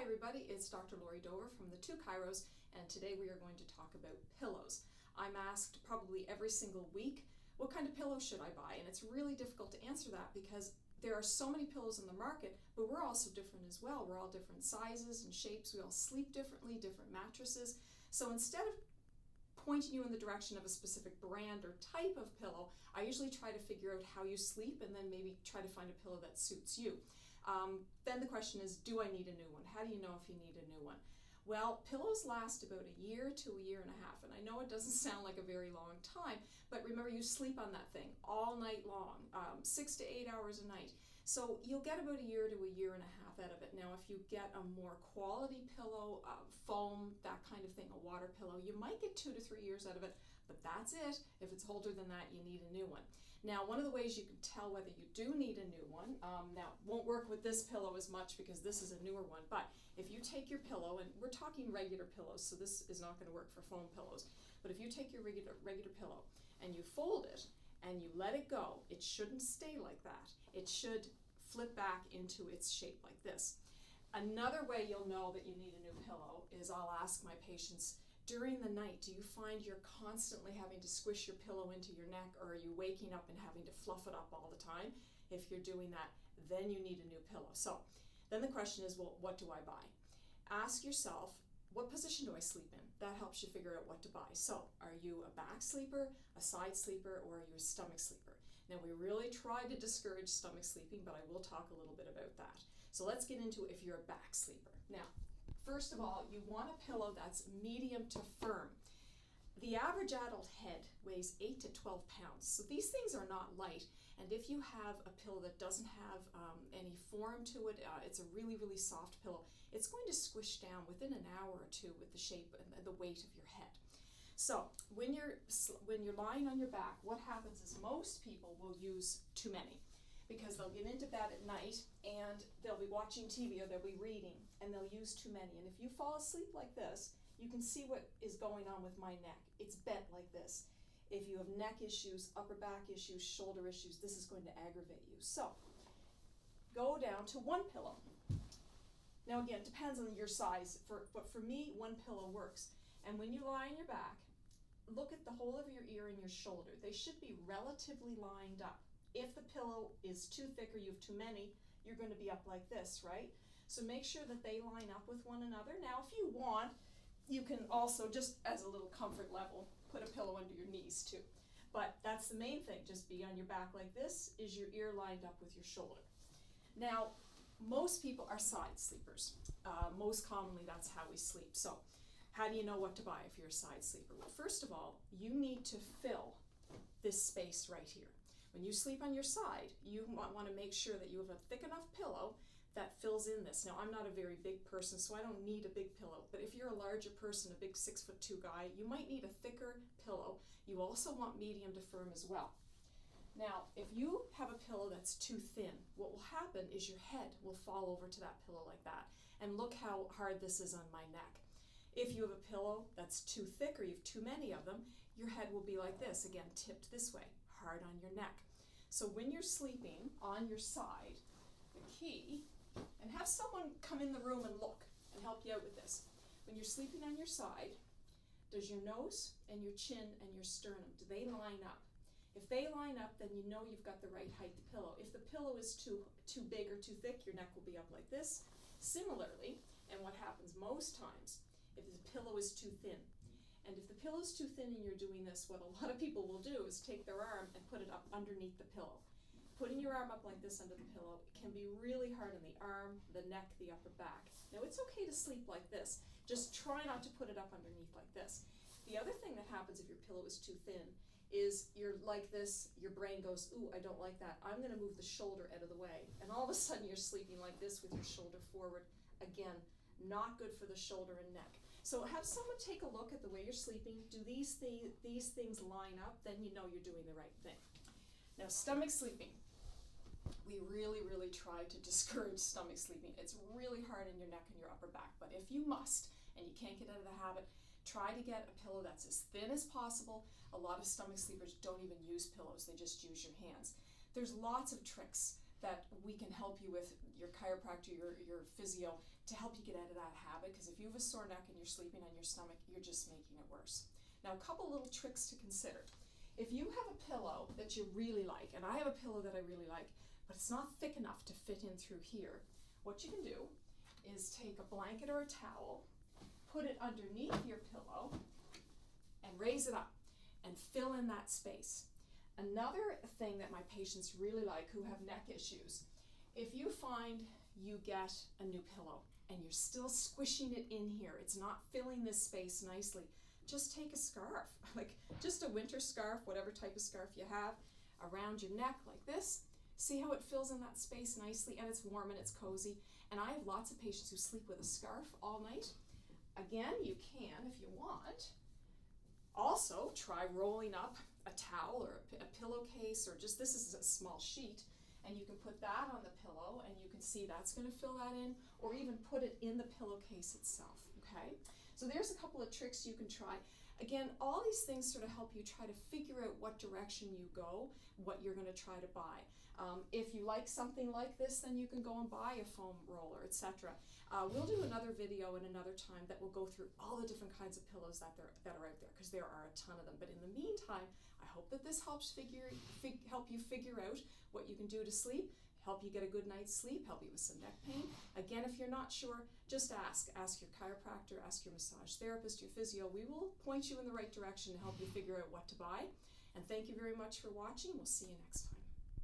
Hi everybody, it's Dr. Lori Dover from the Two Chiros, and today we are going to talk about pillows. I'm asked probably every single week, what kind of pillow should I buy? And it's really difficult to answer that because there are so many pillows in the market, but we're also different as well. We're all different sizes and shapes. We all sleep differently, different mattresses. So instead of pointing you in the direction of a specific brand or type of pillow, I usually try to figure out how you sleep and then maybe try to find a pillow that suits you. Then the question is, do I need a new one? How do you know if you need a new one? Well, pillows last about a year to a year and a half, and I know it doesn't sound like a very long time, but remember, you sleep on that thing all night long, 6 to 8 hours a night. So you'll get about a year to a year and a half out of it. Now, if you get a more quality pillow, foam, that kind of thing, a water pillow, you might get 2 to 3 years out of it, but that's it. If it's older than that, you need a new one. Now, one of the ways you can tell whether you do need a new one, now won't work with this pillow as much because this is a newer one, but if you take your pillow, and we're talking regular pillows, so this is not going to work for foam pillows, but if you take your regular pillow and you fold it and you let it go, it shouldn't stay like that. It should flip back into its shape like this. Another way you'll know that you need a new pillow is I'll ask my patients, during the night, do you find you're constantly having to squish your pillow into your neck, or are you waking up and having to fluff it up all the time? If you're doing that, then you need a new pillow. So then the question is, well, what do I buy? Ask yourself, what position do I sleep in? That helps you figure out what to buy. So are you a back sleeper, a side sleeper, or are you a stomach sleeper? Now, we really try to discourage stomach sleeping, but I will talk a little bit about that. So let's get into if you're a back sleeper. Now, first of all, you want a pillow that's medium to firm. The average adult head weighs 8 to 12 pounds, so these things are not light. And if you have a pillow that doesn't have any form to it, it's a really, really soft pillow, it's going to squish down within an hour or two with the shape and the weight of your head. So when you're lying on your back, what happens is most people will use too many, because they'll get into bed at night and they'll be watching TV or they'll be reading and they'll use too many. And if you fall asleep like this, you can see what is going on with my neck. It's bent like this. If you have neck issues, upper back issues, shoulder issues, this is going to aggravate you. So go down to one pillow. Now again, it depends on your size, but for me, one pillow works. And when you lie on your back, look at the whole of your ear and your shoulder. They should be relatively lined up. If the pillow is too thick or you have too many, you're going to be up like this, right? So make sure that they line up with one another. Now, if you want, you can also, just as a little comfort level, put a pillow under your knees too. But that's the main thing, just be on your back like this. Is your ear lined up with your shoulder? Now, most people are side sleepers. Most commonly, that's how we sleep. So how do you know what to buy if you're a side sleeper? Well, first of all, you need to fill this space right here. When you sleep on your side, you want to make sure that you have a thick enough pillow that fills in this. Now, I'm not a very big person, so I don't need a big pillow, but if you're a larger person, a big 6'2" guy, you might need a thicker pillow. You also want medium to firm as well. Now, if you have a pillow that's too thin, what will happen is your head will fall over to that pillow like that. And look how hard this is on my neck. If you have a pillow that's too thick or you have too many of them, your head will be like this, again, tipped this way, hard on your neck. So when you're sleeping on your side, the key, and have someone come in the room and look and help you out with this. When you're sleeping on your side, does your nose and your chin and your sternum, do they line up? If they line up, then you know you've got the right height pillow. If the pillow is too big or too thick, your neck will be up like this. Similarly, and what happens most times, if the pillow is too thin. And if the pillow is too thin and you're doing this, what a lot of people will do is take their arm and put it up underneath the pillow. Putting your arm up like this under the pillow can be really hard on the arm, the neck, the upper back. Now, it's okay to sleep like this. Just try not to put it up underneath like this. The other thing that happens if your pillow is too thin is you're like this, your brain goes, ooh, I don't like that. I'm going to move the shoulder out of the way. And all of a sudden you're sleeping like this with your shoulder forward. Again, not good for the shoulder and neck. So have someone take a look at the way you're sleeping. Do these things line up? Then you know you're doing the right thing. Now, stomach sleeping. We really, really try to discourage stomach sleeping. It's really hard in your neck and your upper back, but if you must, and you can't get out of the habit, try to get a pillow that's as thin as possible. A lot of stomach sleepers don't even use pillows, they just use your hands. There's lots of tricks that we can help you with, your chiropractor, your physio, to help you get out of that habit, because if you have a sore neck and you're sleeping on your stomach, you're just making it worse. Now, a couple little tricks to consider. If you have a pillow that you really like, and I have a pillow that I really like, but it's not thick enough to fit in through here, what you can do is take a blanket or a towel, put it underneath your pillow, and raise it up and fill in that space. Another thing that my patients really like who have neck issues, if you find you get a new pillow and you're still squishing it in here, it's not filling this space nicely, just take a scarf, like just a winter scarf, whatever type of scarf you have, around your neck like this. See how it fills in that space nicely, and it's warm and it's cozy. And I have lots of patients who sleep with a scarf all night. Again, you can, if you want, also try rolling up a towel or a pillowcase, or just, this is a small sheet, and you can put that on the pillow and you can see that's going to fill that in, or even put it in the pillowcase itself, okay? So there's a couple of tricks you can try. Again, all these things sort of help you try to figure out what direction you go, what you're going to try to buy. If you like something like this, then you can go and buy a foam roller, etc. We'll do another video in another time that will go through all the different kinds of pillows that are out there, because there are a ton of them. But in the meantime, I hope that this helps help you figure out what you can do to sleep, help you get a good night's sleep, help you with some neck pain. Again, if you're not sure, just ask your chiropractor, ask your massage therapist, your physio. We will point you in the right direction to help you figure out what to buy. And thank you very much for watching. We'll see you next time.